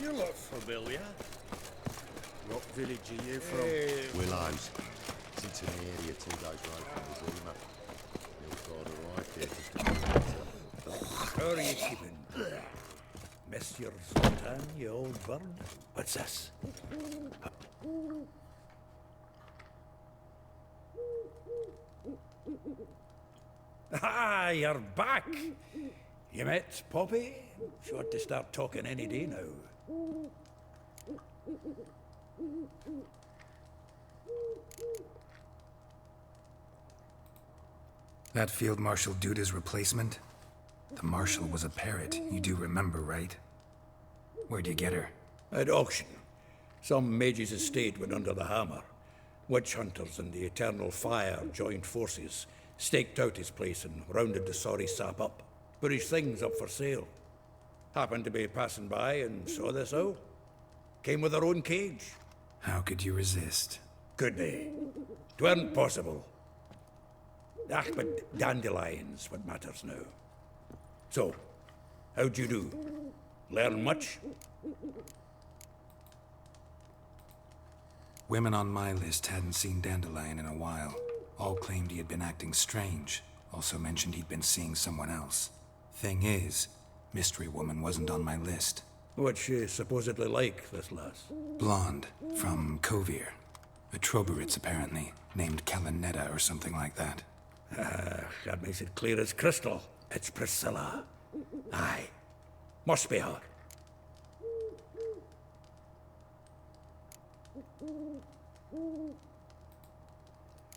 You look familiar. What village are you from? Willows. It's in the area 2 days road from Zima. You'll find a right here just a bit later. How are you keeping? Miss your Zoltan, you old bird? What's this? Ah, you're back. You met Poppy? She ought to start talking any day now. That Field Marshal Duda's replacement? The Marshal was a parrot, you do remember, right? Where'd you get her? At auction. Some mage's estate went under the hammer. Witch hunters and the Eternal Fire joined forces, staked out his place and rounded the sorry sap up. Put his things up for sale. Happened to be passing by and saw this out. Came with her own cage. How could you resist? Could they? 'Tweren't possible. Ah, but Dandelion's what matters now. So, how'd you do? Learn much? Women on my list hadn't seen Dandelion in a while. All claimed he had been acting strange. Also mentioned he'd been seeing someone else. Thing is, Mystery Woman wasn't on my list. What's she supposedly like, this lass? Blonde, from Kovir. A Troberitz, apparently, named Kalanetta or something like that. That makes it clear as crystal. It's Priscilla. Aye. Must be her.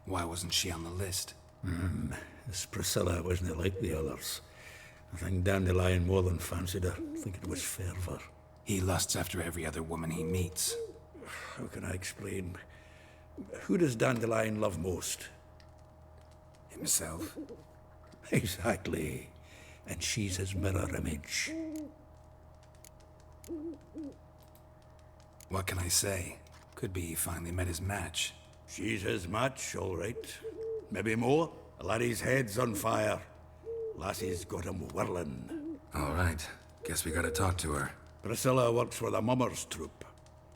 Why wasn't she on the list? This Priscilla wasn't like the others. I think Dandelion more than fancied her. I think it was fervour. He lusts after every other woman he meets. How can I explain? Who does Dandelion love most? Himself. Exactly. And she's his mirror image. What can I say? Could be he finally met his match. She's his match, all right. Maybe more. The laddie's head's on fire. Lassie's got him whirling. All right. Guess we gotta talk to her. Priscilla works for the Mummers troupe.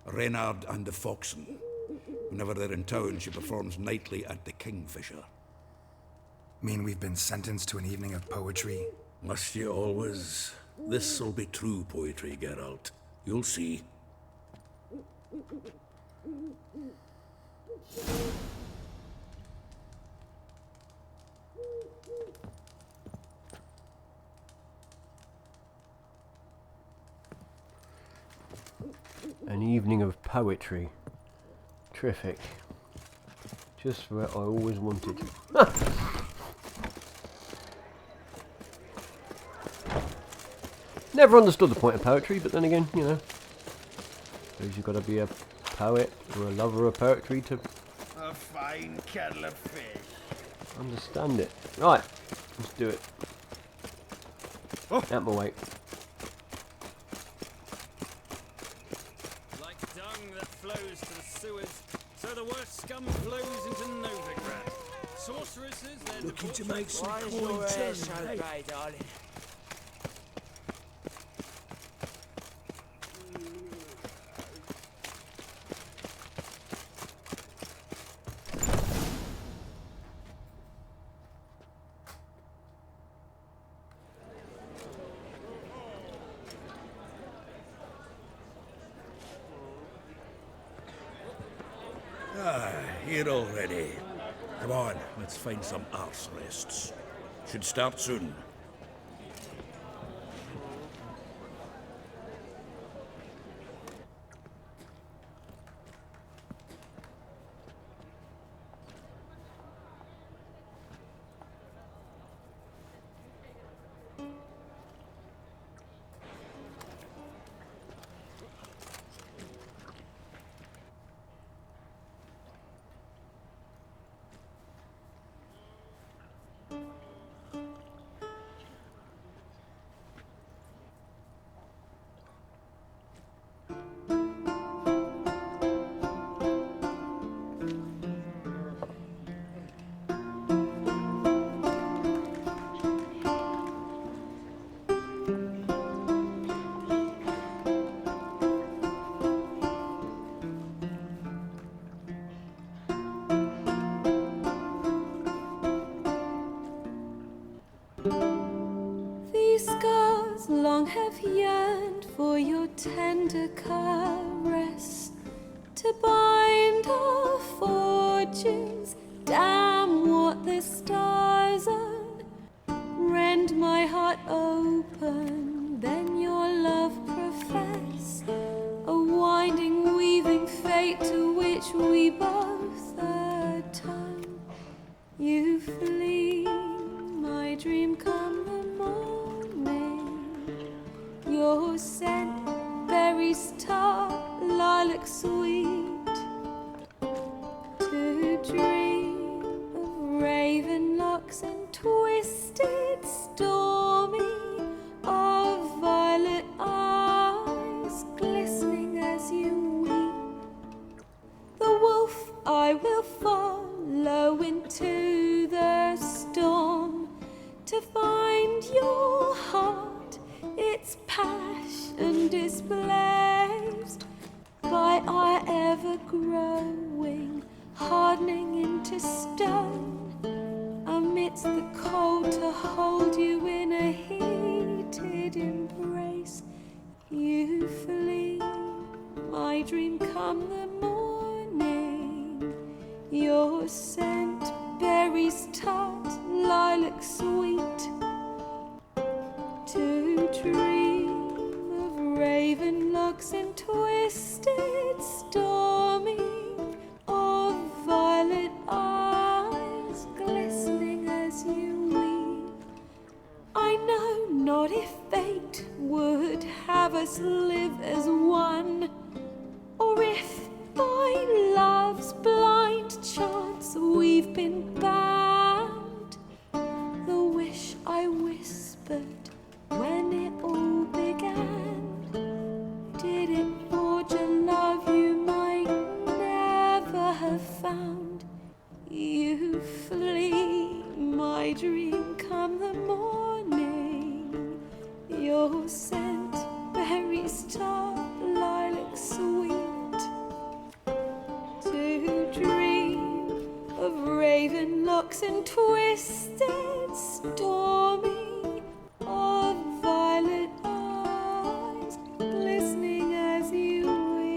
Reynard and the Foxen. Whenever they're in town, she performs nightly at the Kingfisher. Mean we've been sentenced to an evening of poetry? Must you always? This'll be true poetry, Geralt. You'll see. An evening of poetry. Terrific. Just what I always wanted. Never understood the point of poetry, but then again, you know, suppose you've got to be a poet or a lover of poetry to A fine kettle of fish. understand it. Right, let's do it. Oh. Out my way. Like dung that flows to the sewers, so the worst scum flows into Novigrad. Sorceresses, they're Looking to make some Why is coin your hair turn, so hey? grey, darling? Here already. Come on, let's find some arse rests. Should start soon. long have yearned for your tender caress, to bind our fortunes. Damn what the stars own. Rend my heart open, then your love profess. A winding, weaving fate to which we both atone. You flee, my dream come the morning. Your scent, berries tart, lilac sweet. To dream of raven locks and twisted, stormy, of violet eyes glistening as you weep. The wolf I will follow into the storm, to find your heart, its passion displaced by our ever-growing, hardening into stone. Amidst the cold, to hold you in a heated embrace. You flee, my dream come the morning. Your scent, berries tart, lilac sweet. To dream of raven locks and twisted, stormy, of violet eyes glistening as you weep. I know not if fate would have us live as one, or if by love's blind chance we've been bound. The wish I whispered when it all began, did it forge a love you might never have found? You flee, my dream come the morning. Your scent, berries tart, lilac sweet. To dream of raven locks and twisted, stormy, of violet eyes glistening as you weep.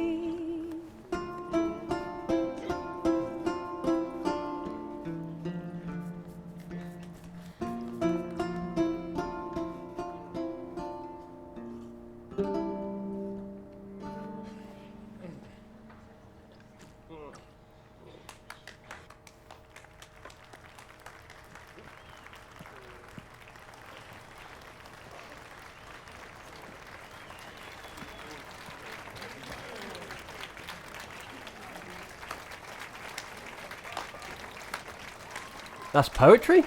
That's poetry? I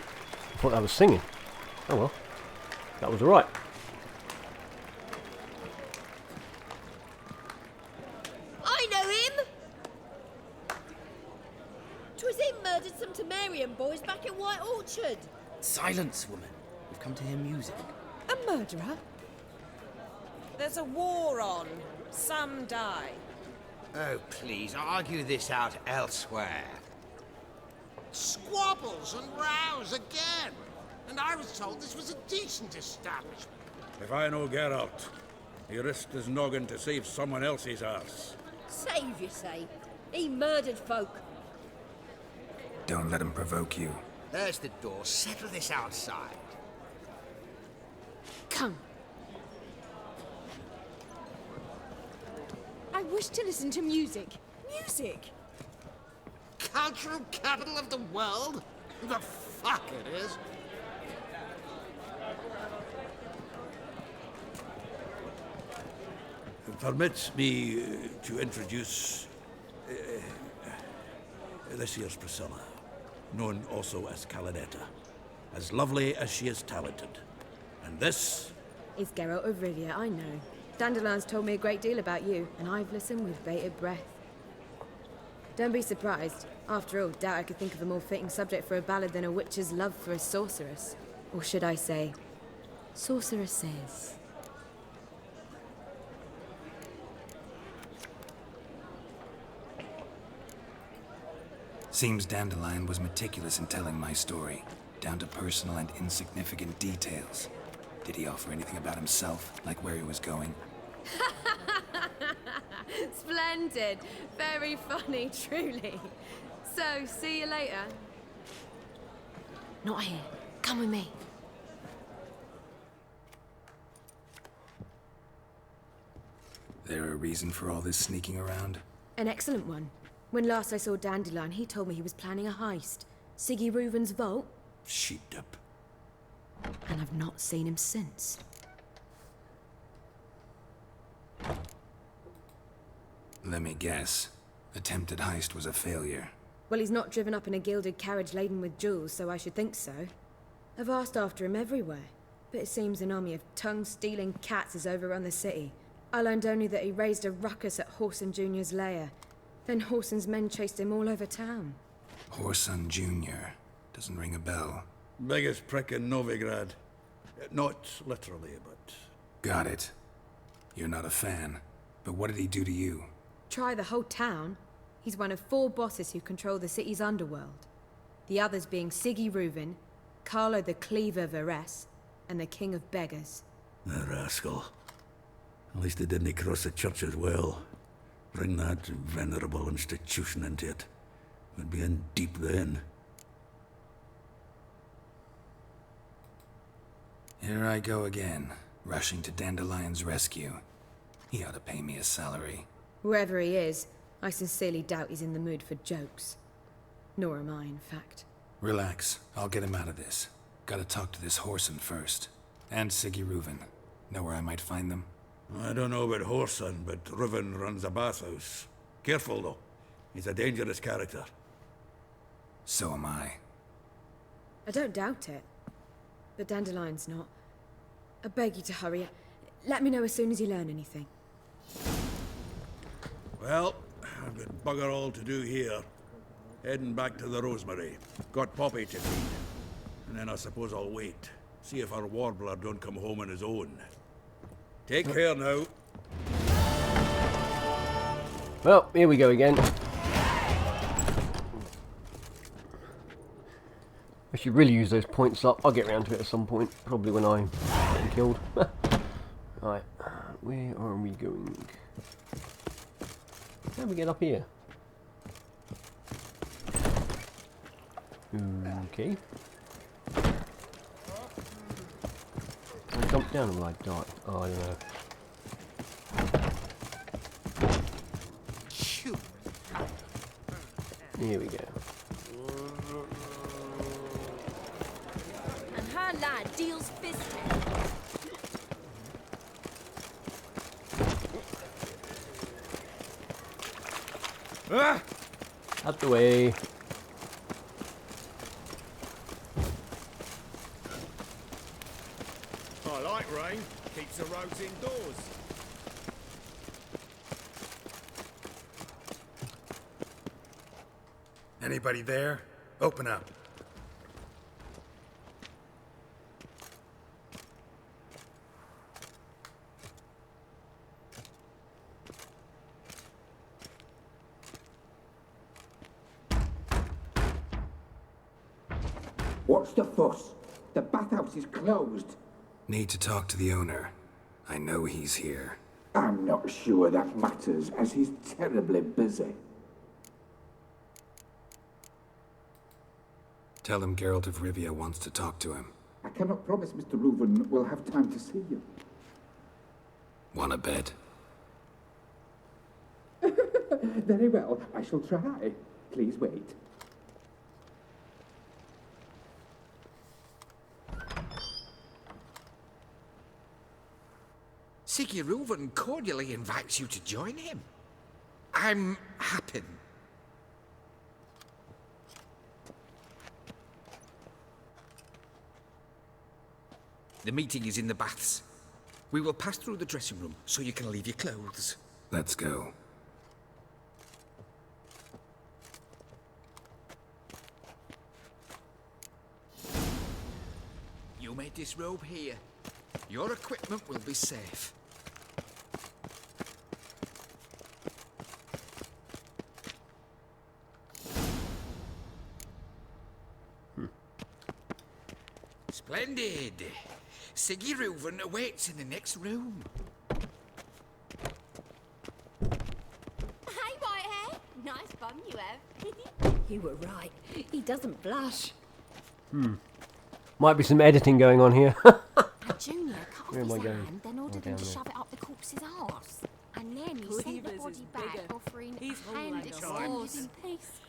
thought that was singing. Oh well. That was alright. I know him! 'Twas him murdered some Temerian boys back in White Orchard. Silence, woman. We've come to hear music. A murderer? There's a war on. Some die. Oh, please, argue this out elsewhere. Squabbles and rows again. And I was told this was a decent establishment. If I know Geralt, he risked his noggin to save someone else's arse. Save, you say? He murdered folk. Don't let him provoke you. There's the door. Settle this outside. Come. I wish to listen to music. Music! Cultural capital of the world? The fuck it is. Permit me to introduce this here's Priscilla, known also as Calinetta, as lovely as she is talented. And this is Geralt of Rivia, I know. Dandelion's told me a great deal about you, and I've listened with bated breath. Don't be surprised. After all, doubt I could think of a more fitting subject for a ballad than a witch's love for a sorceress. Or should I say, sorceresses. Seems Dandelion was meticulous in telling my story, down to personal and insignificant details. Did he offer anything about himself, like where he was going? Splendid. Very funny, truly. So, see you later. Not here. Come with me. There a reason for all this sneaking around? An excellent one. When last I saw Dandelion, he told me he was planning a heist. Siggy Reuven's vault. Sheeped up. And I've not seen him since. Let me guess. Attempted heist was a failure. Well, he's not driven up in a gilded carriage laden with jewels, so I should think so. I've asked after him everywhere, but it seems an army of tongue-stealing cats has overrun the city. I learned only that he raised a ruckus at Whoreson Jr.'s lair. Then Whoreson's men chased him all over town. Whoreson Jr. Doesn't ring a bell. Biggest prick in Novigrad. Not literally, but... Got it. You're not a fan. But what did he do to you? Try the whole town. He's one of 4 bosses who control the city's underworld. The others being Siggy Reuven, Carlo the Cleaver Varese, and the King of Beggars. The rascal. At least they didn't cross the church as well. Bring that venerable institution into it. We'd be in deep then. Here I go again, rushing to Dandelion's rescue. He ought to pay me a salary. Whoever he is, I sincerely doubt he's in the mood for jokes. Nor am I, in fact. Relax. I'll get him out of this. Gotta talk to this Whoreson first. And Siggy Reuven. Know where I might find them? I don't know about Whoreson, but Reuven runs a bathhouse. Careful, though. He's a dangerous character. So am I. I don't doubt it. But Dandelion's not. I beg you to hurry. Let me know as soon as you learn anything. Well, I've got bugger all to do here. Heading back to the Rosemary. Got Poppy to feed. And then I suppose I'll wait. See if our warbler don't come home on his own. Take care now. Well, here we go again. I should really use those points up. I'll get around to it at some point. Probably when I'm getting killed. Right, where are we going? How do we get up here? Okay. Can I jump down or will I die? Oh, I don't know. Here we go. And her lad deals fisting. Ah! Out the way. I like rain. Keeps the roads indoors. Anybody there? Open up. What's the fuss? The bathhouse is closed. Need to talk to the owner. I know he's here. I'm not sure that matters, as he's terribly busy. Tell him Geralt of Rivia wants to talk to him. I cannot promise Mr. Reuven will have time to see you. Wanna bet? Very well, I shall try. Please wait. Siggy Reuven cordially invites you to join him. I'm happy. The meeting is in the baths. We will pass through the dressing room so you can leave your clothes. Let's go. You may disrobe here. Your equipment will be safe. Splendid. Siggy Reuven awaits in the next room. Hey, Whitehair. Nice bum you have. You were right. He doesn't blush. Might be some editing going on here. And Junior cut Where off am I his going? hand, then ordered Oh, him to down shove it up the corpse's arse. And then he sent the Cleaver's body is back, bigger. offering He's a hand whole like a extended horse. in peace.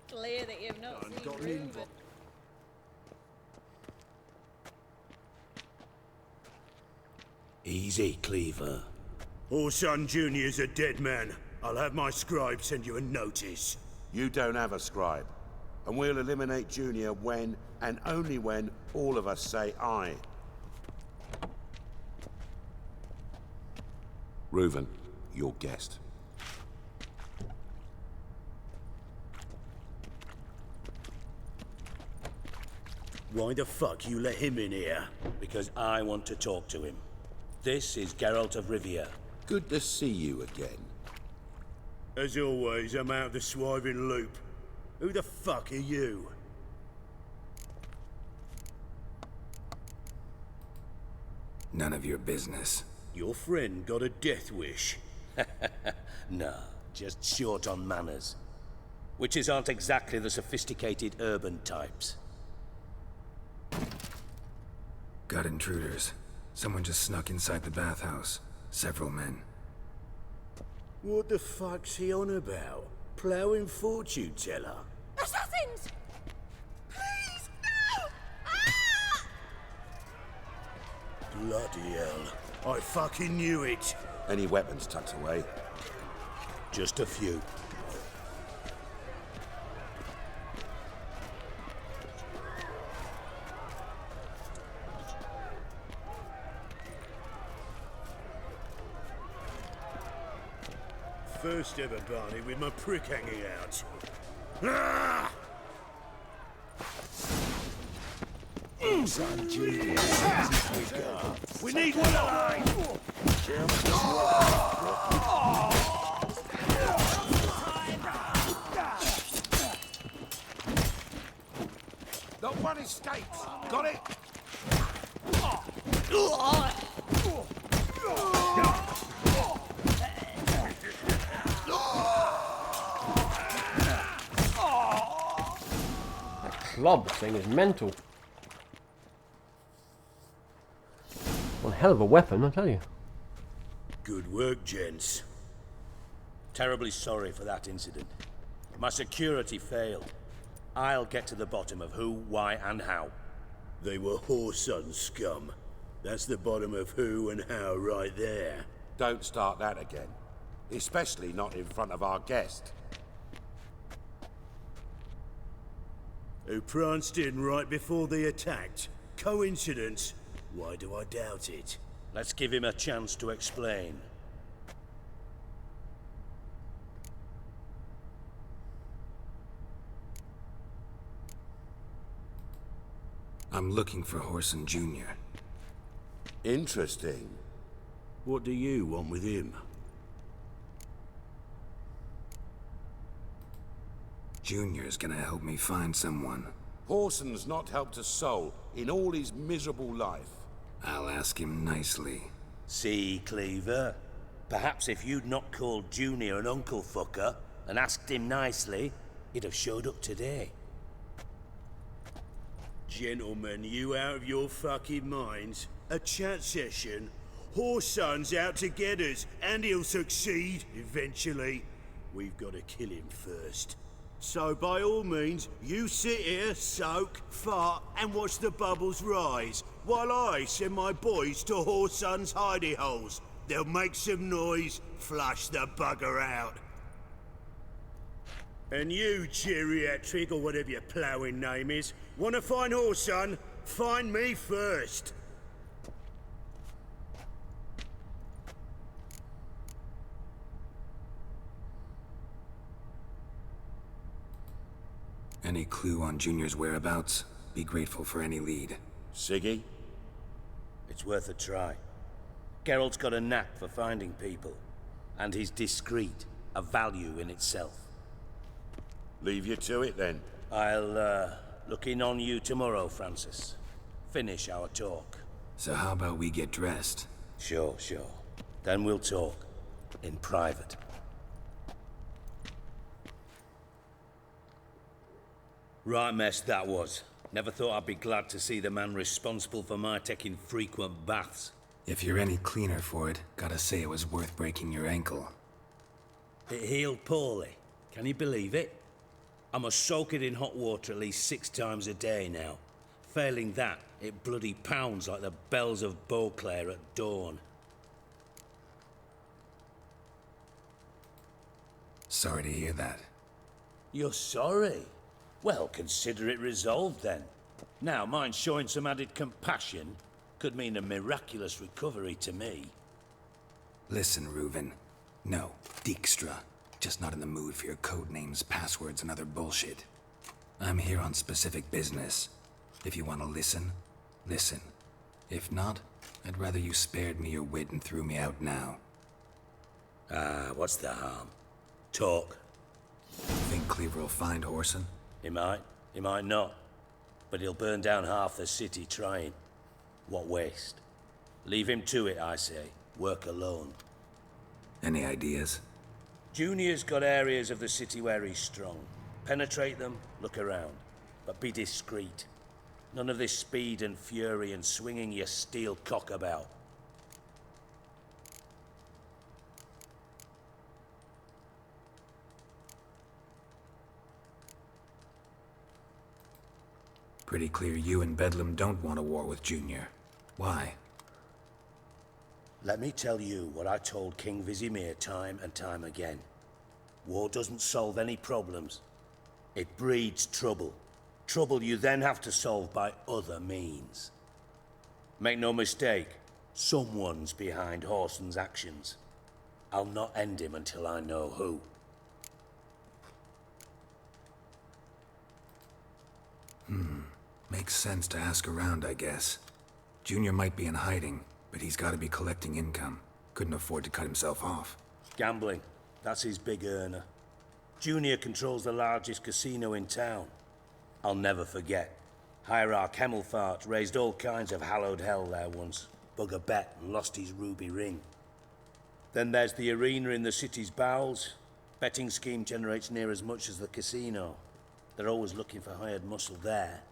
Clear that you've not seen got Reuben. Easy, Cleaver. Orson Jr.'s a dead man. I'll have my scribe send you a notice. You don't have a scribe. And we'll eliminate Junior when, and only when, all of us say aye. Reuven, your guest. Why the fuck you let him in here? Because I want to talk to him. This is Geralt of Rivia. Good to see you again. As always, I'm out of the swiving loop. Who the fuck are you? None of your business. Your friend got a death wish. No, just short on manners. Witches aren't exactly the sophisticated urban types. Got intruders. Someone just snuck inside the bathhouse. Several men. What the fuck's he on about? Ploughing fortune teller? Assassins! Please, no! Ah! Bloody hell. I fucking knew it. Any weapons tucked away? Just a few. First ever Barney with my prick hanging out. Ah! Son, Junior. We need one alive! Not one escapes. Got it? Club thing is mental. One hell of a weapon, I tell you. Good work, gents. Terribly sorry for that incident. My security failed. I'll get to the bottom of who, why, and how. They were whoreson scum. That's the bottom of who and how right there. Don't start that again. Especially not in front of our guest. Who pranced in right before they attacked. Coincidence? Why do I doubt it? Let's give him a chance to explain. I'm looking for Horson Jr. Interesting. What do you want with him? Junior's gonna help me find someone. Horson's not helped a soul in all his miserable life. I'll ask him nicely. See, Cleaver? Perhaps if you'd not called Junior an uncle fucker and asked him nicely, he'd have showed up today. Gentlemen, you out of your fucking minds? A chat session? Horson's out to get us, and he'll succeed, eventually. We've got to kill him first. So by all means, you sit here, soak, fart, and watch the bubbles rise, while I send my boys to Horson's hidey holes. They'll make some noise, flush the bugger out. And you, geriatric, or whatever your ploughing name is, wanna find Horson? Find me first. Any clue on Junior's whereabouts? Be grateful for any lead. Siggy? It's worth a try. Geralt's got a knack for finding people. And he's discreet, a value in itself. Leave you to it, then. I'll, look in on you tomorrow, Francis. finish our talk. So how about we get dressed? Sure. Then we'll talk. In private. Right mess that was. Never thought I'd be glad to see the man responsible for my taking frequent baths. If you're any cleaner for it, gotta say it was worth breaking your ankle. It healed poorly. Can you believe it? I must soak it in hot water at least 6 times a day now. Failing that, it bloody pounds like the bells of Beauclair at dawn. Sorry to hear that. You're sorry? Well, consider it resolved then. Now, mind showing some added compassion could mean a miraculous recovery to me. Listen, Reuven. No, Dijkstra. Just not in the mood for your code names, passwords, and other bullshit. I'm here on specific business. If you want to listen, listen. If not, I'd rather you spared me your wit and threw me out now. What's the harm? Talk. Think Cleaver will find Whoreson? He might not. But he'll burn down half the city trying. What waste? Leave him to it, I say. Work alone. Any ideas? Junior's got areas of the city where he's strong. Penetrate them, look around. But be discreet. None of this speed and fury and swinging your steel cock about. Pretty clear you and Bedlam don't want a war with Junior. Why? Let me tell you what I told King Vizimir time and time again. War doesn't solve any problems. It breeds trouble. Trouble you then have to solve by other means. Make no mistake, someone's behind Whoreson's actions. I'll not end him until I know who. Makes sense to ask around, I guess. Junior might be in hiding, but he's gotta be collecting income. Couldn't afford to cut himself off. Gambling. That's his big earner. Junior controls the largest casino in town. I'll never forget. Hierarch Hemmelfart raised all kinds of hallowed hell there once. Bug a bet and lost his ruby ring. Then there's the arena in the city's bowels. Betting scheme generates near as much as the casino. They're always looking for hired muscle there.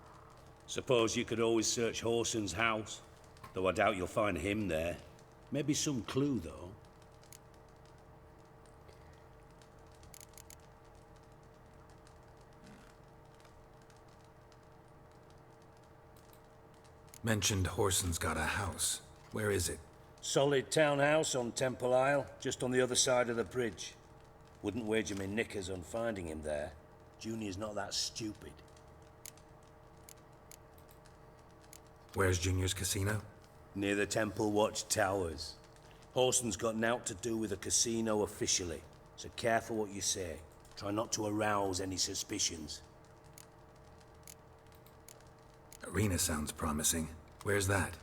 Suppose you could always search Whoreson's house. Though I doubt you'll find him there. Maybe some clue, though. Mentioned Whoreson's got a house. Where is it? Solid townhouse on Temple Isle, just on the other side of the bridge. Wouldn't wager me knickers on finding him there. Junior's not that stupid. Where's Junior's casino? Near the Temple Watch Towers. Whoreson's got nought to do with the casino officially, so careful what you say. Try not to arouse any suspicions. Arena sounds promising. Where's that?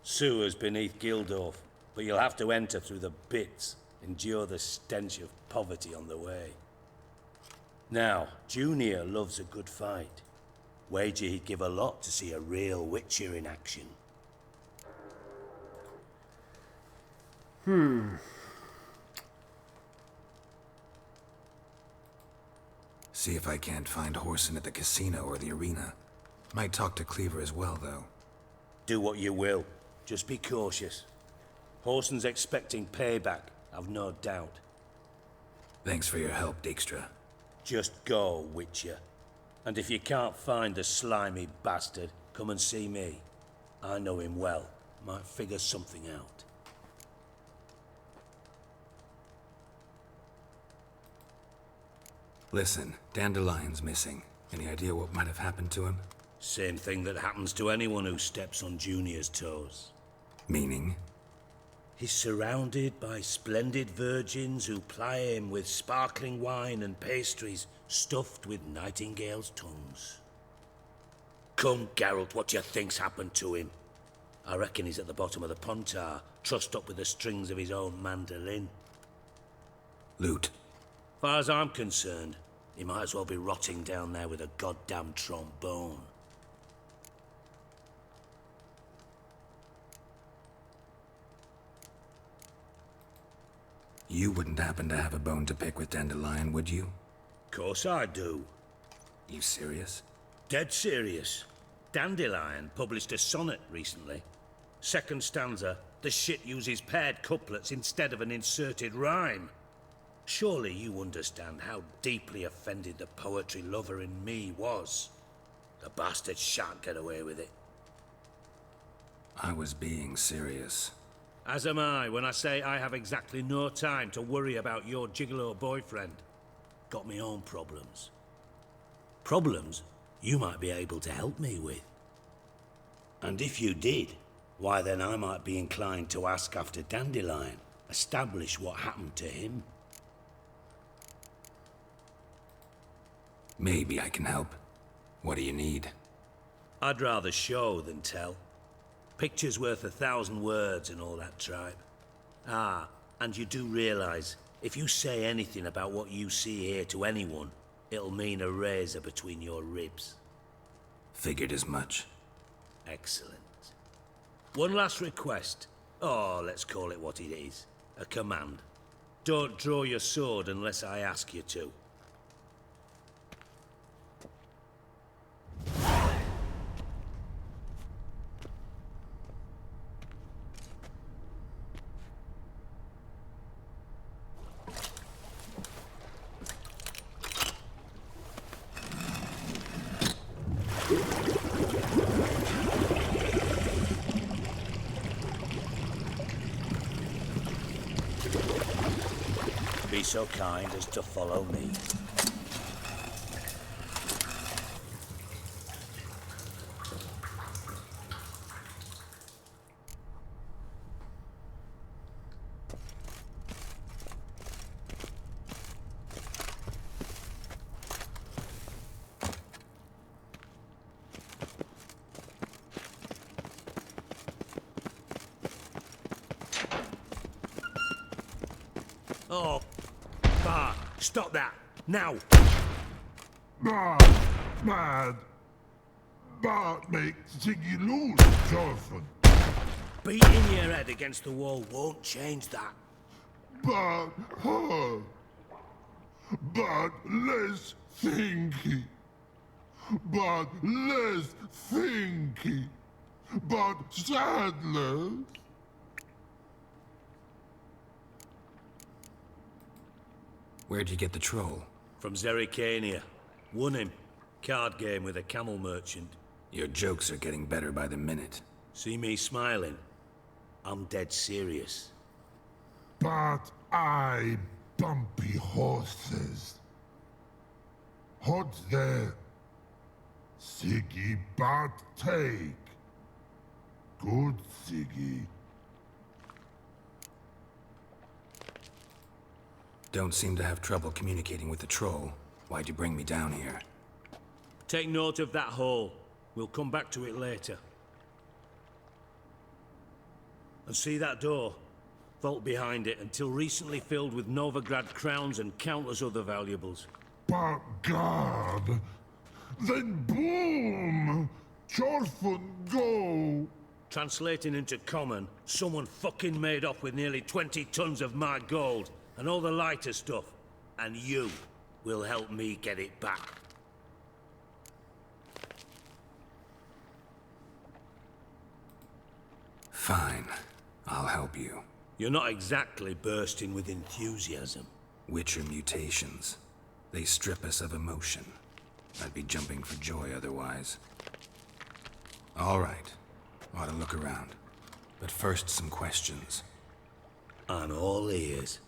Sewers beneath Gildorf, but you'll have to enter through the bits, endure the stench of poverty on the way. Now, Junior loves a good fight. Wager he'd give a lot to see a real Witcher in action. See if I can't find Whoreson at the casino or the arena. Might talk to Cleaver as well, though. Do what you will. Just be cautious. Whoreson's expecting payback, I've no doubt. Thanks for your help, Dijkstra. Just go, Witcher. And if you can't find the slimy bastard, come and see me. I know him well. Might figure something out. Listen, Dandelion's missing. Any idea what might have happened to him? Same thing that happens to anyone who steps on Junior's toes. Meaning? He's surrounded by splendid virgins who ply him with sparkling wine and pastries stuffed with nightingales' tongues. Come, Geralt, what do you think's happened to him? I reckon he's at the bottom of the Pontar, trussed up with the strings of his own mandolin. Loot. Far as I'm concerned, he might as well be rotting down there with a goddamn trombone. You wouldn't happen to have a bone to pick with Dandelion, would you? Course I do. You serious? Dead serious. Dandelion published a sonnet recently. Second stanza, the shit uses paired couplets instead of an inserted rhyme. Surely you understand how deeply offended the poetry lover in me was. The bastard shan't get away with it. I was being serious. As am I when I say I have exactly no time to worry about your gigolo boyfriend. Got me own problems. Problems you might be able to help me with. And if you did, why then I might be inclined to ask after Dandelion, establish what happened to him. Maybe I can help. What do you need? I'd rather show than tell. Picture's worth 1,000 words and all that tribe. Ah, and you do realise, if you say anything about what you see here to anyone, it'll mean a razor between your ribs. Figured as much. Excellent. One last request. Oh, let's call it what it is. A command. Don't draw your sword unless I ask you to. Be so kind as to follow me. Oh, Bart, stop that, now! Mad. Bart makes Ciri lose, Jonathan. Beating your head against the wall won't change that. But her. But less thinky. But less thinky. But sadness. Where'd you get the troll? From Zerrikania. Won him. Card game with a camel merchant. Your jokes are getting better by the minute. See me smiling? I'm dead serious. But I bumpy horses. Hot there. Siggy but take. Good Siggy. Don't seem to have trouble communicating with the troll. Why'd you bring me down here? Take note of that hole. We'll come back to it later. And see that door? Vault behind it, until recently filled with Novigrad crowns and countless other valuables. But God, then boom! Chorfun go! Translating into common, someone fucking made off with nearly 20 tons of my gold, and all the lighter stuff. And you will help me get it back. Fine. I'll help you. You're not exactly bursting with enthusiasm. Witcher mutations. They strip us of emotion. I'd be jumping for joy otherwise. All right. Ought to look around. But first, some questions. I'm all ears.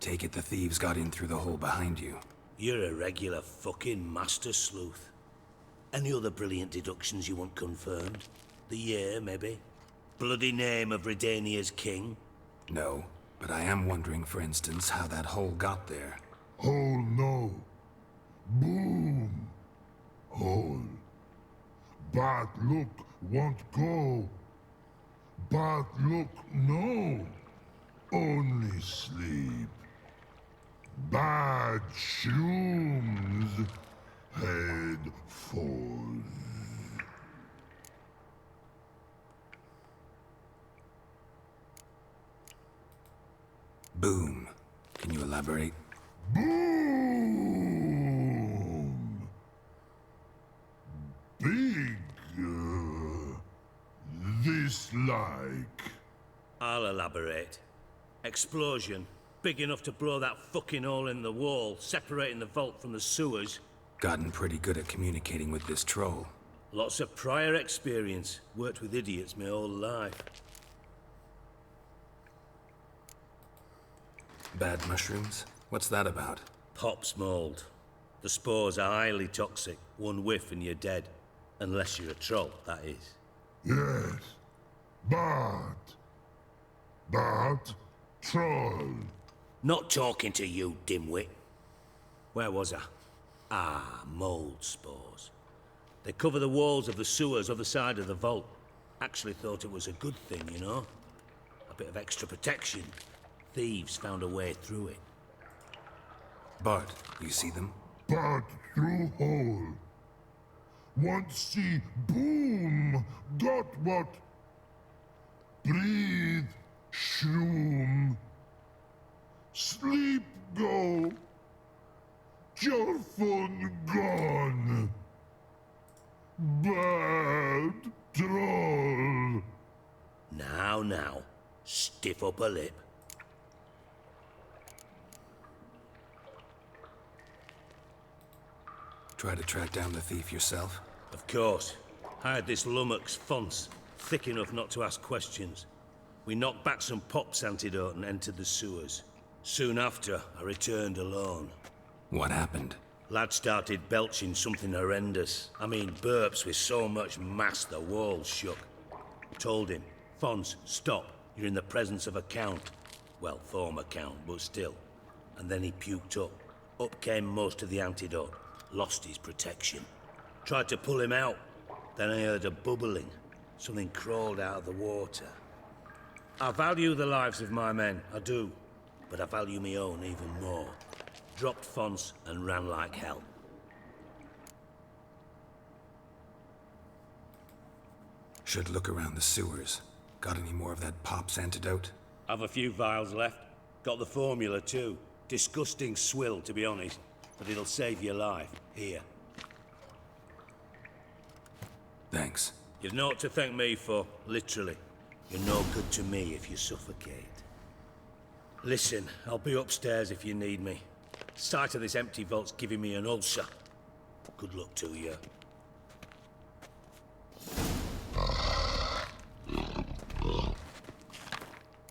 Take it the thieves got in through the hole behind you. You're a regular fucking master sleuth. Any other brilliant deductions you want confirmed? The year, maybe? Bloody name of Redania's king? No, but I am wondering, for instance, how that hole got there. Hole no. Boom. Hole. But look, won't go. But look, no. Only sleep. Bad shrooms. Head falls. Boom. Can you elaborate? Boom! Big, this like. I'll elaborate. Explosion. Big enough to blow that fucking hole in the wall, separating the vault from the sewers. Gotten pretty good at communicating with this troll. Lots of prior experience. Worked with idiots my whole life. Bad mushrooms? What's that about? Pops mold. The spores are highly toxic. One whiff and you're dead. Unless you're a troll, that is. Yes. But troll. Not talking to you, dimwit. Where was I? Ah, mold spores. They cover the walls of the sewers other side of the vault. Actually thought it was a good thing, you know? A bit of extra protection. Thieves found a way through it. Bart, you see them? But through hole. Want see boom. Got what? Breathe. Shroom. Sleep go. Your fun gone. Bad troll. Now. Stiff upper lip. Try to track down the thief yourself? Of course. Hired this lummox, Fonce, thick enough not to ask questions. We knocked back some Pop's antidote and entered the sewers. Soon after, I returned alone. What happened? Lad started belching something horrendous. I mean, burps with so much mass the walls shook. Told him, Fonce, stop. You're in the presence of a count. Well, former count, but still. And then he puked up. Up came most of the antidote. Lost his protection. Tried to pull him out. Then I heard a bubbling. Something crawled out of the water. I value the lives of my men, I do. But I value my own even more. Dropped Fonce and ran like hell. Should look around the sewers. Got any more of that Pop's antidote? I've a few vials left. Got the formula too. Disgusting swill, to be honest. But it'll save your life. Here. Thanks. You've naught to thank me for, literally. You're no good to me if you suffocate. Listen, I'll be upstairs if you need me. Sight of this empty vault's giving me an ulcer. Good luck to you.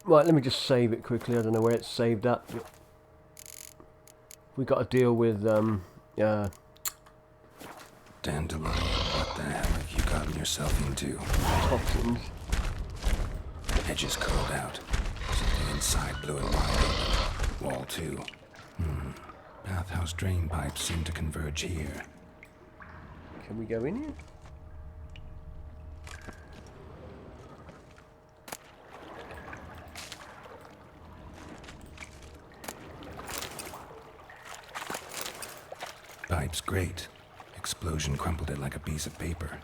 Right, let me just save it quickly. I don't know where it's saved at. We got to deal with Dandelion, what the hell have you gotten yourself into? toxins. Edges curled out. Something inside blew it wide open. Wall too. Bathhouse drain pipes seem to converge here. Can we go in here? Pipe's great. Explosion crumpled it like a piece of paper.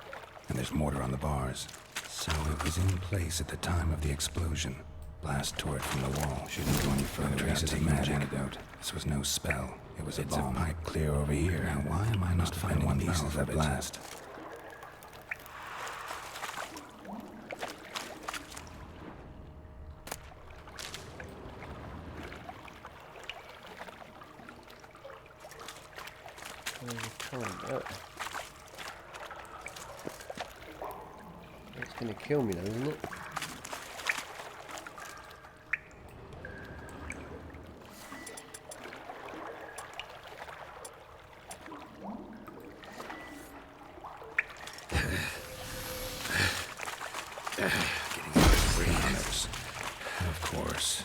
And there's mortar on the bars. So it was in place at the time of the explosion. Blast tore it from the wall. Shouldn't go any further. Traces of magic. Antidote. This was no spell. It was a bomb. Pipe clear over here. Now why am I not finding one piece of the blast? It's going to kill me though, isn't it? Of course.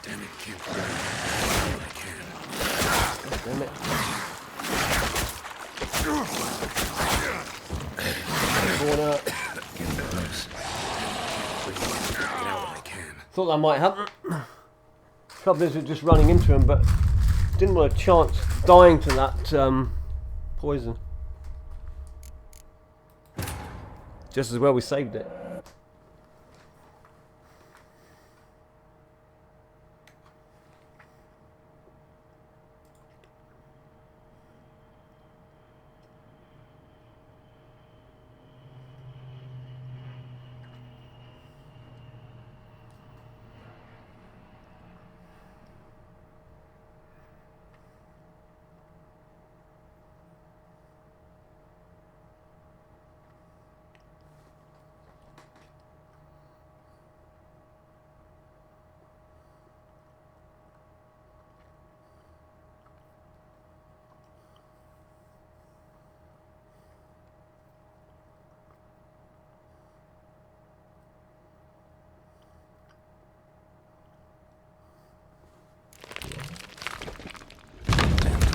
Damn it, can't do it. I can. Damn it. Corner. Getting close. Now I can. Thought that might happen. Trouble is, we're just running into him, but didn't want a chance dying to that poison. Just as well we saved it.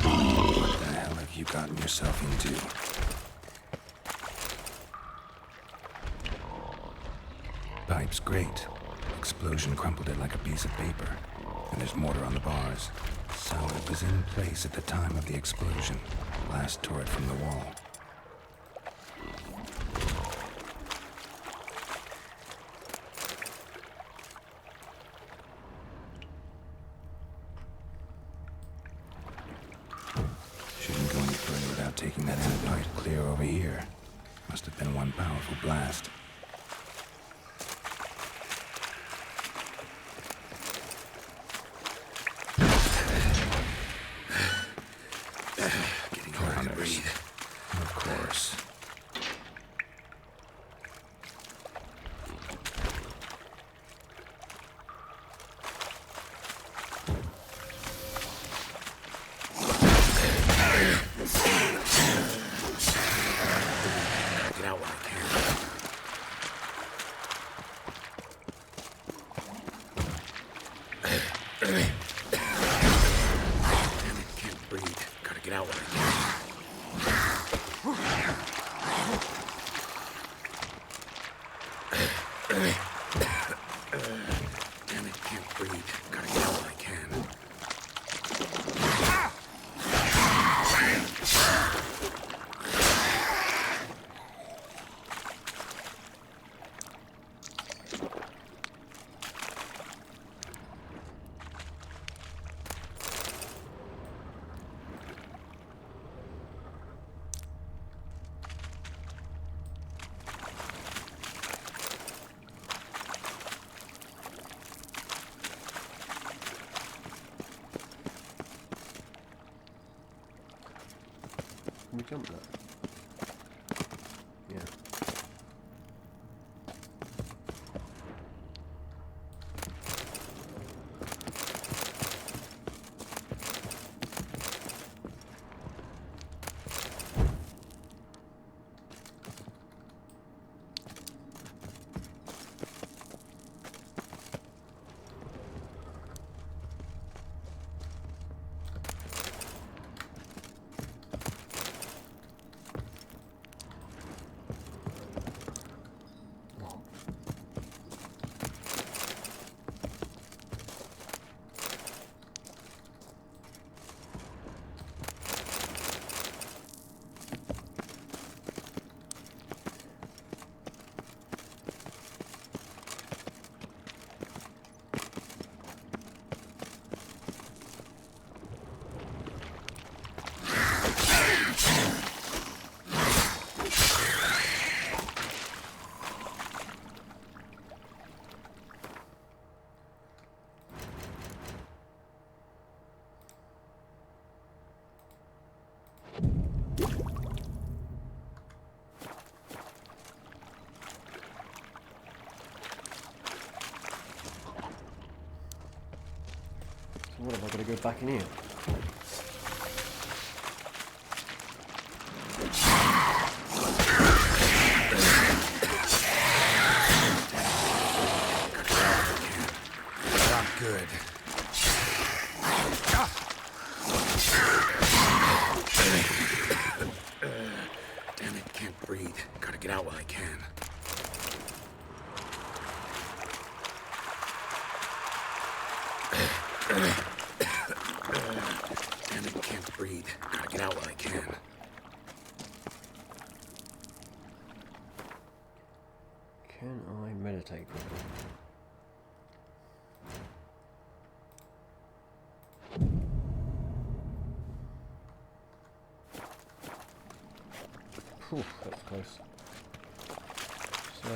What the hell have you gotten yourself into? Pipe's great. Explosion crumpled it like a piece of paper. And there's mortar on the bars. So it was in place at the time of the explosion. Blast tore it from the wall. Shouldn't go any further without taking that end pipe clear over here. Must have been one powerful blast. Getting hard to breathe. Of course. Get out while I can. Damn it, can't breathe. Gotta get out while I can. Damn it, can't breathe. Gotta get out while I can. Can we jump that? Yeah. So what, have I got to go back in here? Not good. Damn it, can't breathe. Gotta get out while I can. Damn it, can't breathe. Gotta get out while I can. Can I meditate quickly? Phew, that's close. So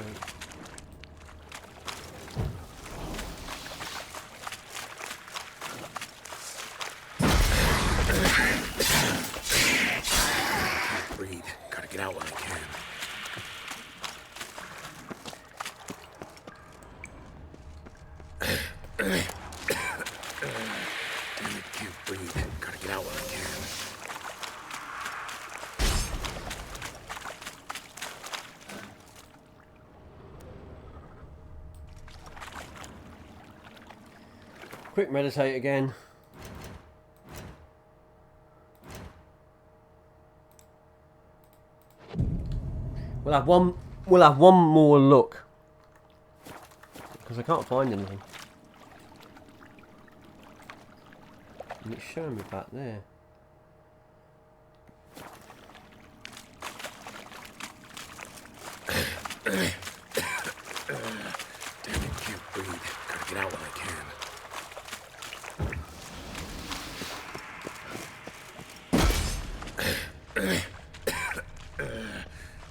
breathe. Gotta get out when I can. Damn it, can't breathe. Gotta get out when I can. quick meditate again. We'll have one more look. Because I can't find anything. And it's showing me back there. Damn it, can't breathe. Gotta get out when I can.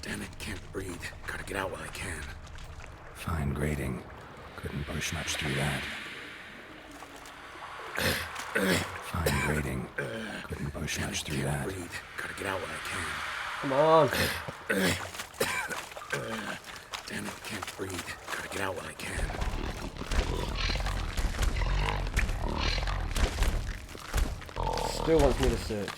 Damn it, can't breathe. Gotta get out when I can. Fine grading. Couldn't push much through that. Fine grading. Couldn't push much through that. Breathe. Gotta get out when I can. Come on. Damn it, can't breathe. Gotta get out when I can. Still wants me to search.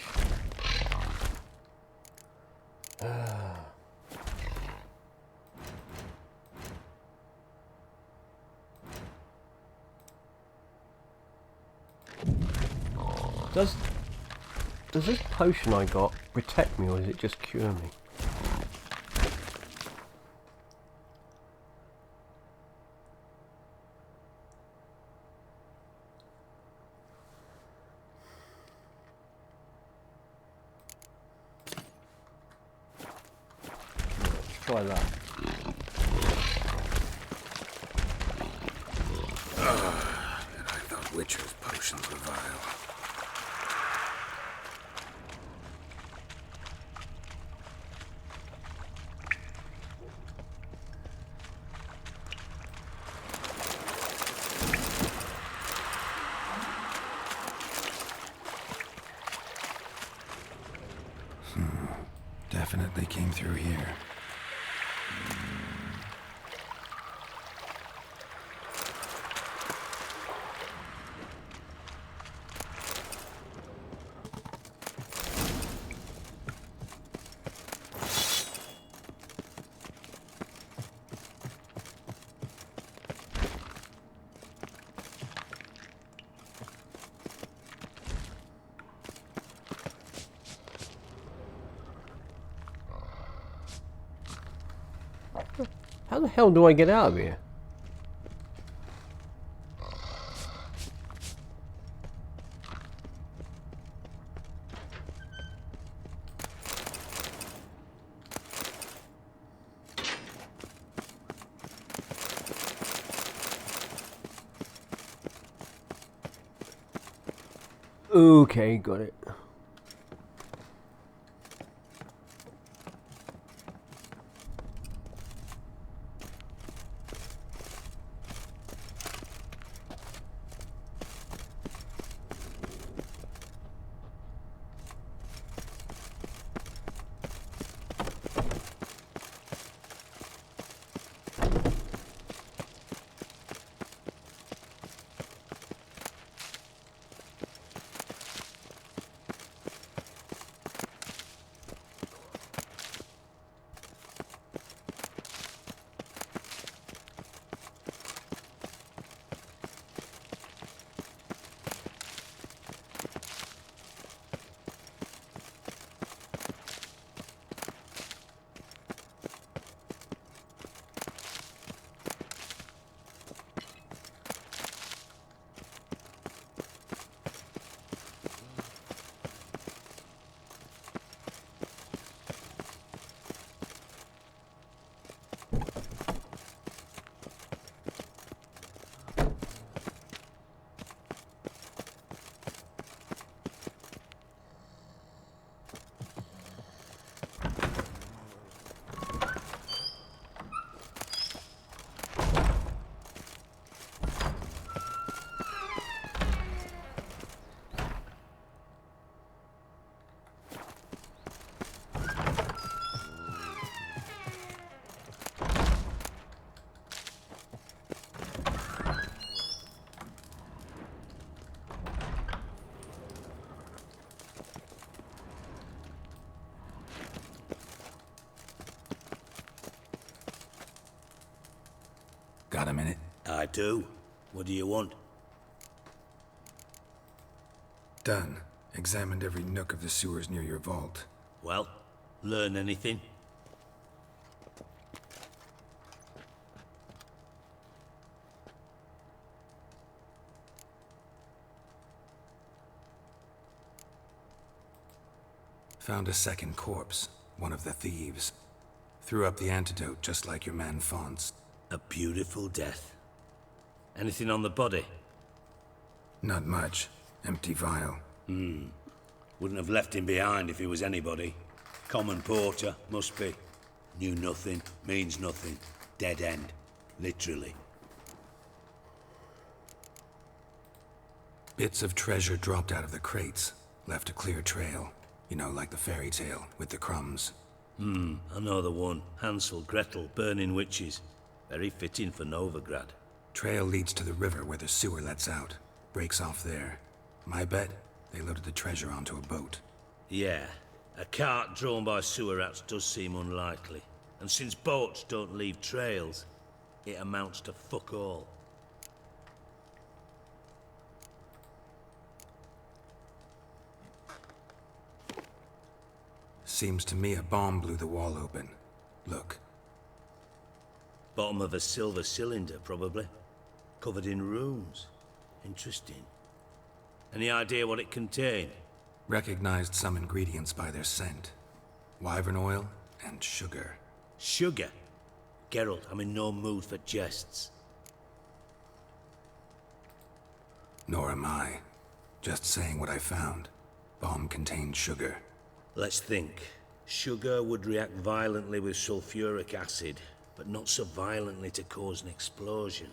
Does this potion I got protect me, or does it just cure me? Let's try that. I thought Witcher's potions were vile. Definitely came through here. How the hell do I get out of here? Okay, got it. Got a minute? I do. What do you want? Done. Examined every nook of the sewers near your vault. Well, learn anything? Found a second corpse, one of the thieves. Threw up the antidote just like your man Fonz. A beautiful death. Anything on the body? Not much. Empty vial. Wouldn't have left him behind if he was anybody. Common porter, must be. Knew nothing, means nothing. Dead end. Literally. Bits of treasure dropped out of the crates. Left a clear trail. You know, like the fairy tale, with the crumbs. I know the one. Hansel, Gretel, burning witches. Very fitting for Novigrad. Trail leads to the river where the sewer lets out. Breaks off there. My bet, they loaded the treasure onto a boat. Yeah. A cart drawn by sewer rats does seem unlikely. And since boats don't leave trails, it amounts to fuck all. Seems to me a bomb blew the wall open. Look. Bottom of a silver cylinder, probably. Covered in runes. Interesting. Any idea what it contained? Recognized some ingredients by their scent. Wyvern oil and sugar. Sugar? Geralt, I'm in no mood for jests. Nor am I. Just saying what I found. Bomb contained sugar. Let's think. Sugar would react violently with sulfuric acid, but not so violently to cause an explosion.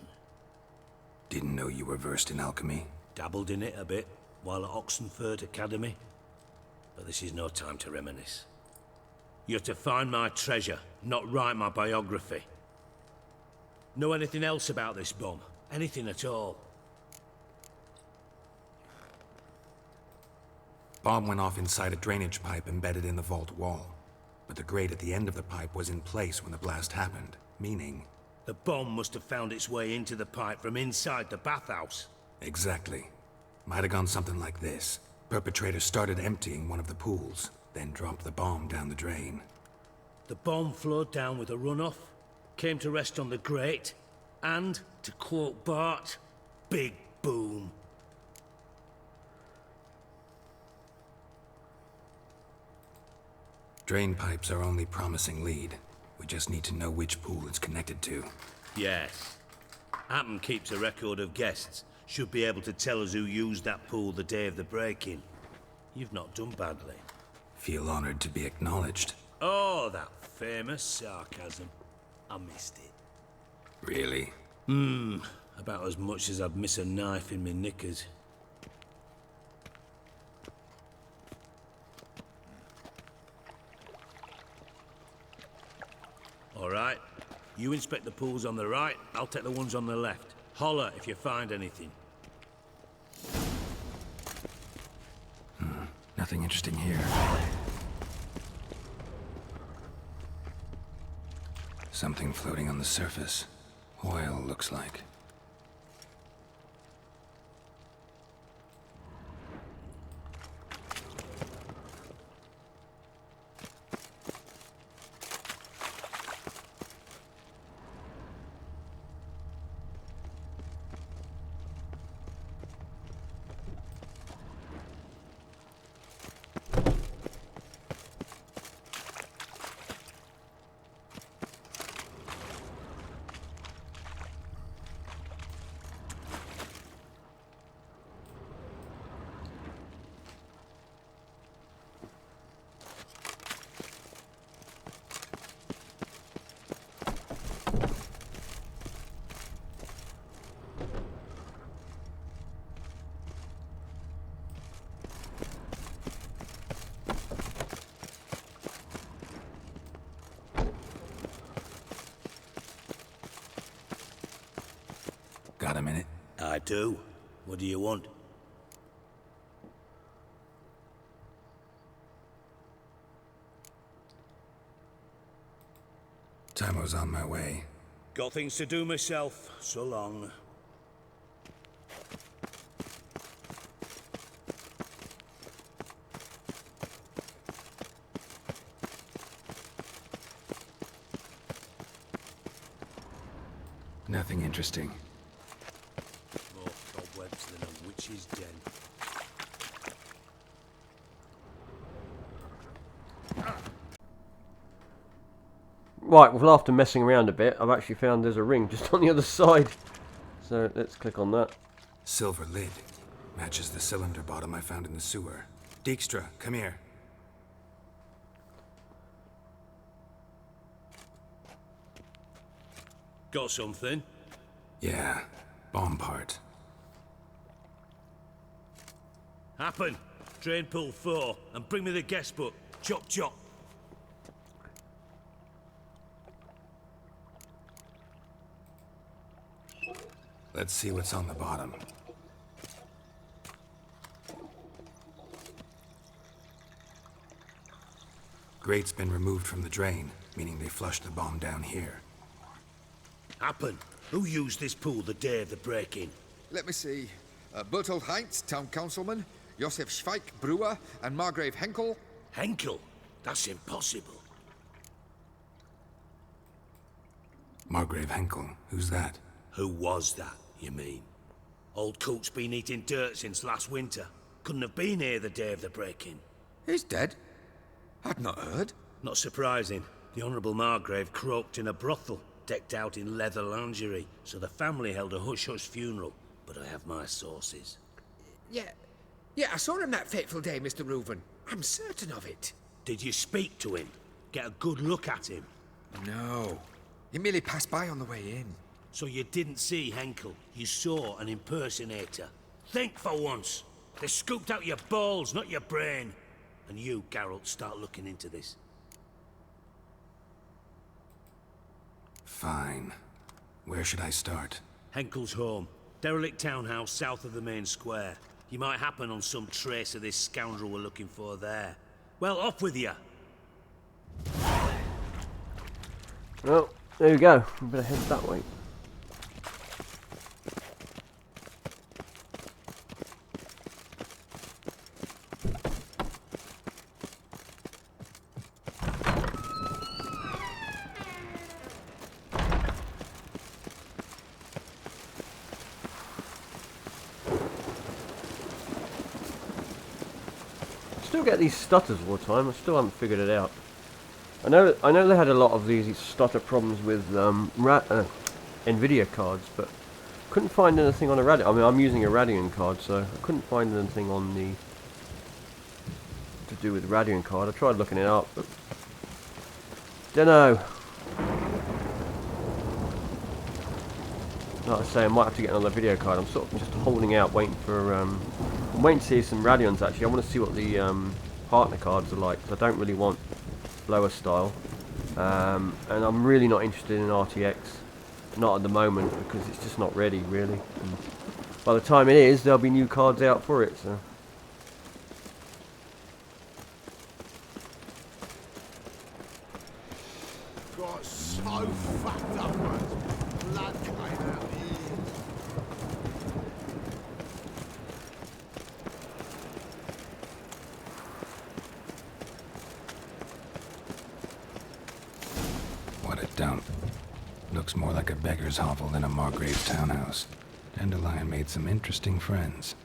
Didn't know you were versed in alchemy. Dabbled in it a bit, while at Oxenford Academy. But this is no time to reminisce. You're to find my treasure, not write my biography. Know anything else about this bomb? Anything at all? Bomb went off inside a drainage pipe embedded in the vault wall. But the grate at the end of the pipe was in place when the blast happened, meaning... The bomb must have found its way into the pipe from inside the bathhouse. Exactly. Might have gone something like this. Perpetrator started emptying one of the pools, then dropped the bomb down the drain. The bomb flowed down with a runoff, came to rest on the grate, and, to quote Bart, big boom. Drain pipes are only promising lead. We just need to know which pool it's connected to. Yes. Hammond keeps a record of guests. Should be able to tell us who used that pool the day of the break-in. You've not done badly. Feel honored to be acknowledged. Oh, that famous sarcasm. I missed it. Really? About as much as I'd miss a knife in my knickers. All right. You inspect the pools on the right, I'll take the ones on the left. Holler if you find anything. Nothing interesting here. Something floating on the surface. Oil, looks like. Got a minute? I do. What do you want? Time was on my way. Got things to do myself. So long. Nothing interesting. More cobwebs than a witch's den. Right, well, after messing around a bit, I've actually found there's a ring just on the other side. So let's click on that. Silver lid. Matches the cylinder bottom I found in the sewer. Dijkstra, come here. Got something? Yeah, bomb part. Happen. Drain pool 4 and bring me the guest book. Chop chop. Let's see what's on the bottom. Grate's been removed from the drain, meaning they flushed the bomb down here. Happen. Who used this pool the day of the break-in? Let me see. Bertold Heinz, town councilman, Josef Schweik, brewer, and Margrave Henkel. Henkel? That's impossible. Margrave Henkel, who's that? Who was that, you mean? Old coot's been eating dirt since last winter. Couldn't have been here the day of the break-in. He's dead? I'd not heard. Not surprising. The Honourable Margrave croaked in a brothel, decked out in leather lingerie, so the family held a hush-hush funeral. But I have my sources. Yeah, I saw him that fateful day, Mr. Reuven. I'm certain of it. Did you speak to him? Get a good look at him? No. He merely passed by on the way in. So you didn't see Henkel? You saw an impersonator? Think for once! They scooped out your balls, not your brain. And you, Geralt, start looking into this. Fine. Where should I start? Henkel's home. Derelict townhouse south of the main square. You might happen on some trace of this scoundrel we're looking for there. Well, off with you! Well, there you go. We better head that way. Still get these stutters all the time. I still haven't figured it out. I know they had a lot of these stutter problems with Nvidia cards, but couldn't find anything on a Radeon. I mean, I'm using a Radeon card, so I couldn't find anything on the to do with the Radeon card. I tried looking it up, but don't know. Like I say, I might have to get another video card. I'm sort of just holding out, waiting for. I'm waiting to see some Radeons. Actually, I want to see what the partner cards are like. 'Cause I don't really want lower style, and I'm really not interested in RTX, not at the moment, because it's just not ready really. And by the time it is, there'll be new cards out for it. So. Got so fucked up, man. Blood came out the ears. What a dump. Looks more like a beggar's hovel than a Margrave's townhouse. Dandelion made some interesting friends.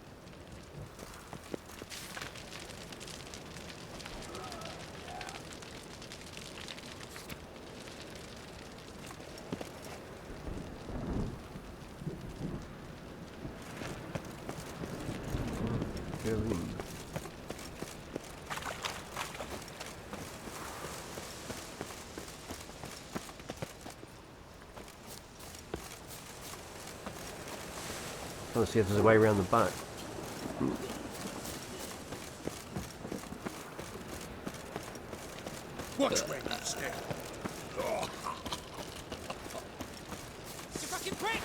Trying to see if there's a way around the back. Watch where you step. You fucking prick!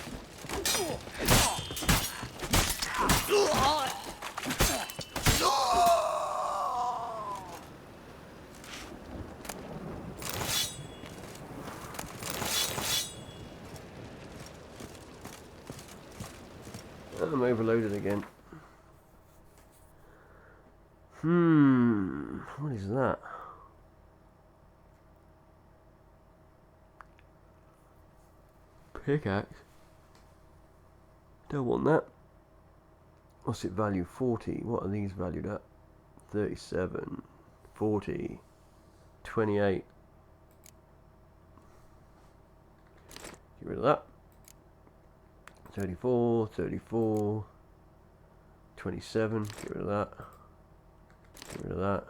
I'm overloaded again. What is that? Pickaxe? Don't want that. What's it valued? 40. What are these valued at? 37, 40, 28. Get rid of that. 34, 34, 27. Get rid of that. Get rid of that.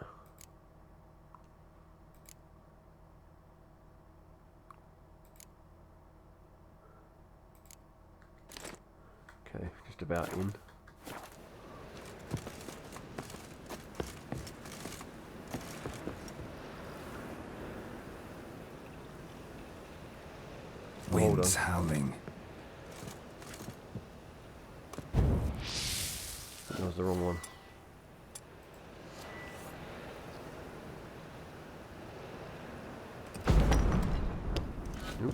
Okay, just about in. Winds howling. That was the wrong one. Nope.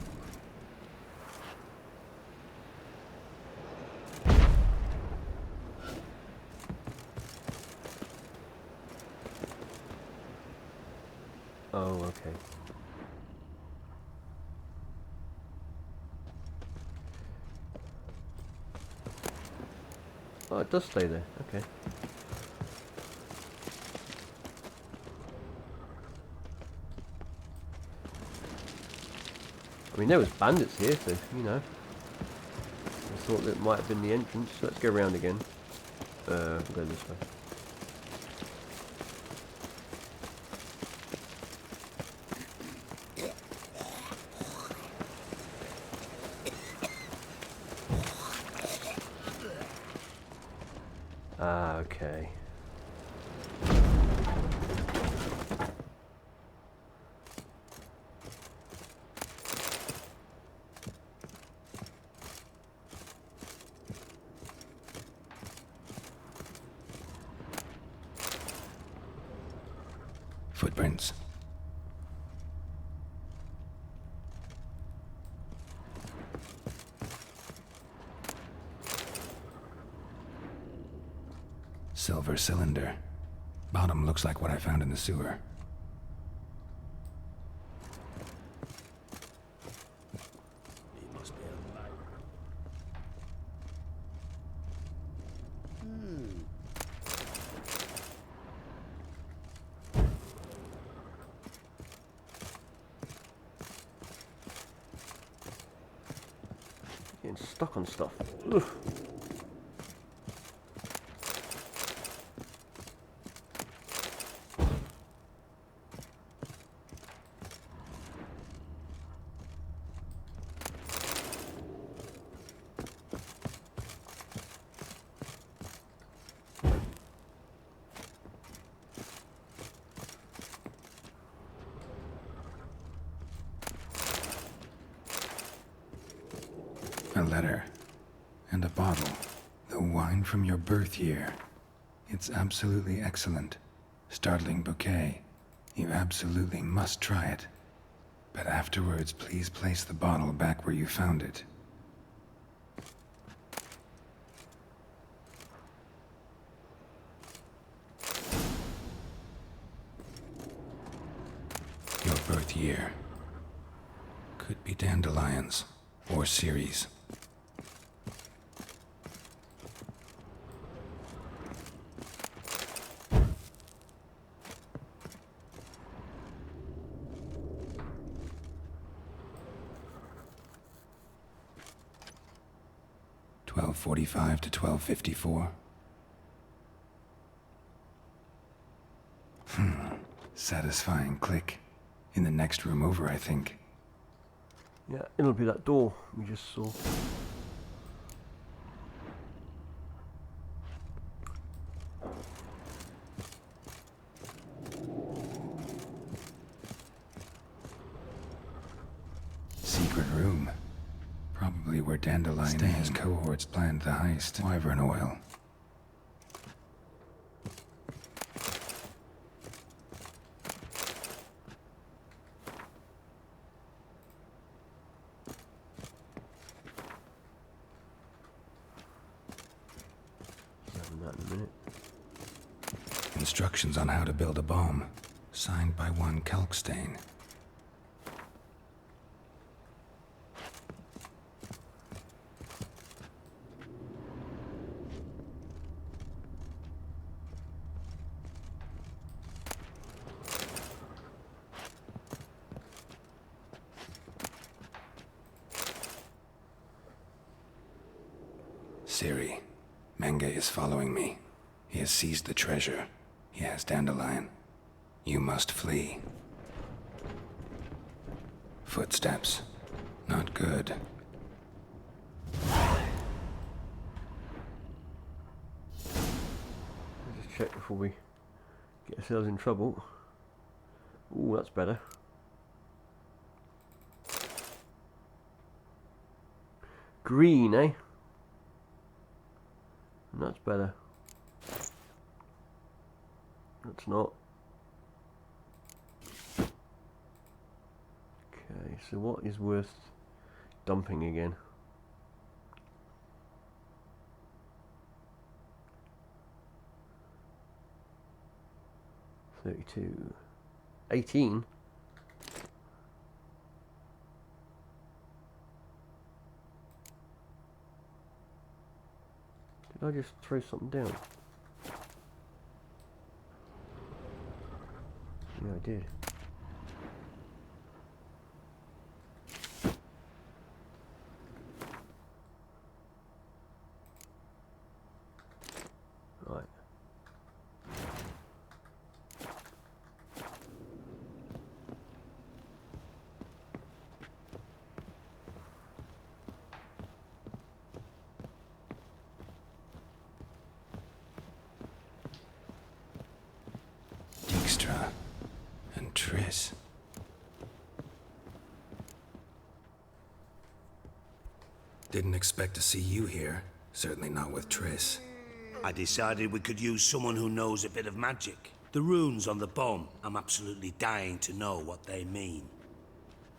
Oh, okay. Oh, it does stay there. Okay. I mean, there was bandits here, so, you know. I thought that might have been the entrance. Let's go around again. We'll go this way. Ah, okay. Footprints. Silver cylinder. Bottom looks like what I found in the sewer. He must be alive. Getting stuck on stuff. Ugh. A letter. And a bottle. The wine from your birth year. It's absolutely excellent. Startling bouquet. You absolutely must try it. But afterwards, please place the bottle back where you found it. Your birth year. Could be dandelions. Or Ciri's. .45 to 12:54. Satisfying click. In the next room over, I think. Yeah, it'll be that door we just saw. Secret room. Probably where Dandelion and his cohorts planned the heist. Wyvern oil. instructions on how to build a bomb, signed by one Kalkstain. Ciri, Menge is following me. He has seized the treasure. He has Dandelion. You must flee. Footsteps. Not good. Just check before we get ourselves in trouble. Ooh, that's better. Green, eh? That's better. That's not. Okay, so what is worth dumping again? $32. 18? Did I just throw something down? Yeah, I did. Right. Dijkstra and Triss. Didn't expect to see you here. Certainly not with Triss. I decided we could use someone who knows a bit of magic. The runes on the bomb, I'm absolutely dying to know what they mean.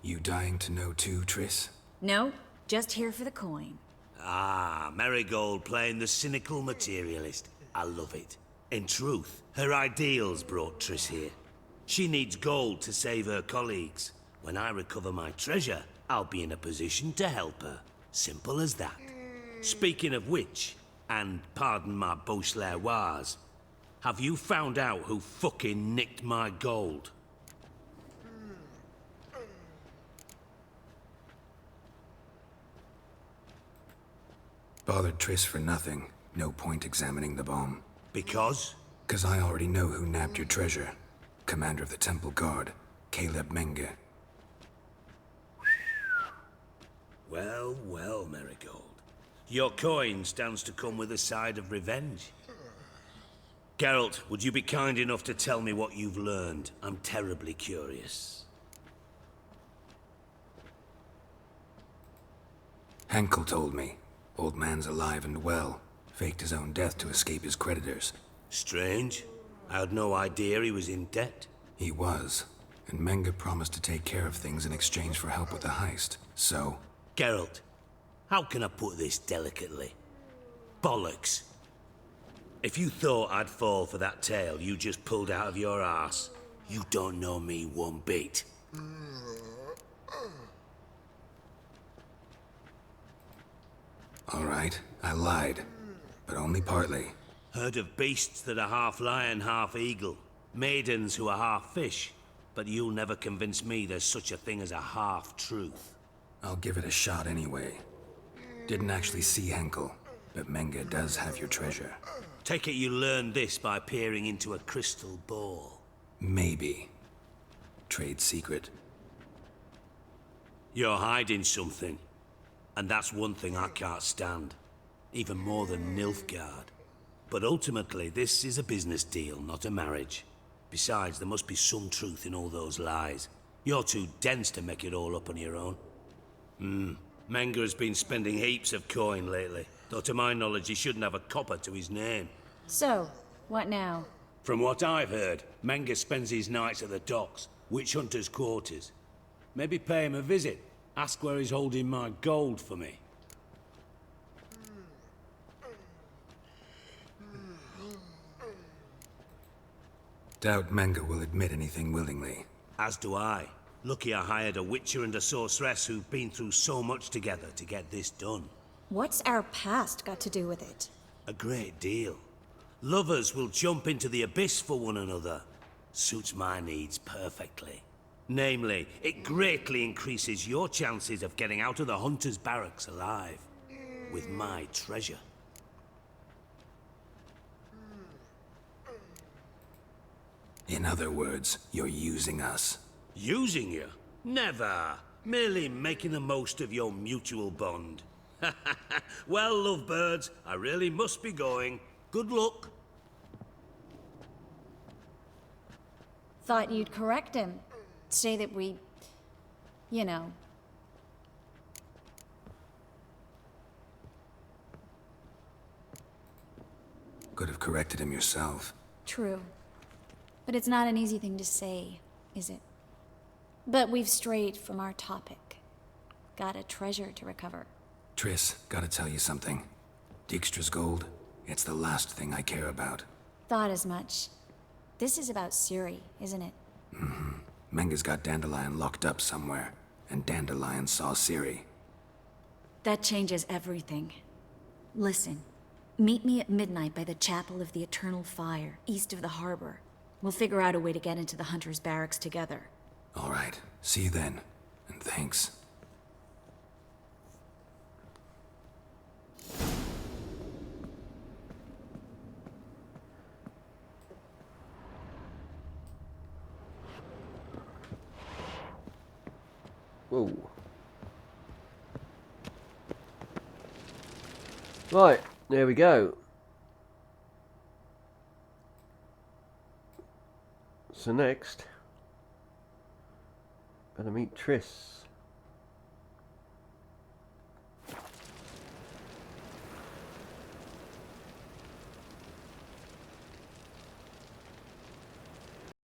You dying to know too, Triss? No, just here for the coin. Ah, Marigold playing the cynical materialist. I love it. In truth, her ideals brought Triss here. She needs gold to save her colleagues. When I recover my treasure, I'll be in a position to help her. Simple as that. Speaking of which, and pardon my Beauclervoise, have you found out who fucking nicked my gold? Bothered Triss for nothing. No point examining the bomb. Because? 'Cause I already know who nabbed your treasure. Commander of the Temple Guard, Caleb Menge. Well, well, Marigold. Your coin stands to come with a side of revenge. Geralt, would you be kind enough to tell me what you've learned? I'm terribly curious. Henkel told me. Old man's alive and well. Faked his own death to escape his creditors. Strange. I had no idea he was in debt. He was. And Menge promised to take care of things in exchange for help with the heist. So... Geralt, how can I put this delicately? Bollocks. If you thought I'd fall for that tale you just pulled out of your arse, you don't know me one bit. All right, I lied. But only partly. Heard of beasts that are half lion, half eagle. Maidens who are half fish. But you'll never convince me there's such a thing as a half-truth. I'll give it a shot anyway. Didn't actually see Henkel, but Menge does have your treasure. Take it you learned this by peering into a crystal ball. Maybe. Trade secret. You're hiding something. And that's one thing I can't stand. Even more than Nilfgaard. But ultimately, this is a business deal, not a marriage. Besides, there must be some truth in all those lies. You're too dense to make it all up on your own. Menge has been spending heaps of coin lately. Though to my knowledge, he shouldn't have a copper to his name. So, what now? From what I've heard, Menge spends his nights at the docks, witch hunters' quarters. Maybe pay him a visit. Ask where he's holding my gold for me. Doubt Menge will admit anything willingly. As do I. Lucky I hired a witcher and a sorceress who've been through so much together to get this done. What's our past got to do with it? A great deal. Lovers will jump into the abyss for one another. Suits my needs perfectly. Namely, it greatly increases your chances of getting out of the hunter's barracks alive. With my treasure. In other words, you're using us. Using you? Never. Merely making the most of your mutual bond. Well, lovebirds, I really must be going. Good luck. Thought you'd correct him. Say that we... you know. Could have corrected him yourself. True. But it's not an easy thing to say, is it? But we've strayed from our topic. Got a treasure to recover. Triss, gotta tell you something. Dijkstra's gold, it's the last thing I care about. Thought as much. This is about Ciri, isn't it? Mm-hmm. Menge's got Dandelion locked up somewhere, and Dandelion saw Ciri. That changes everything. Listen, meet me at midnight by the Chapel of the Eternal Fire, east of the harbor. We'll figure out a way to get into the Hunter's barracks together. All right. See you then. And thanks. Whoa. Right, there we go. So next, gonna meet Triss.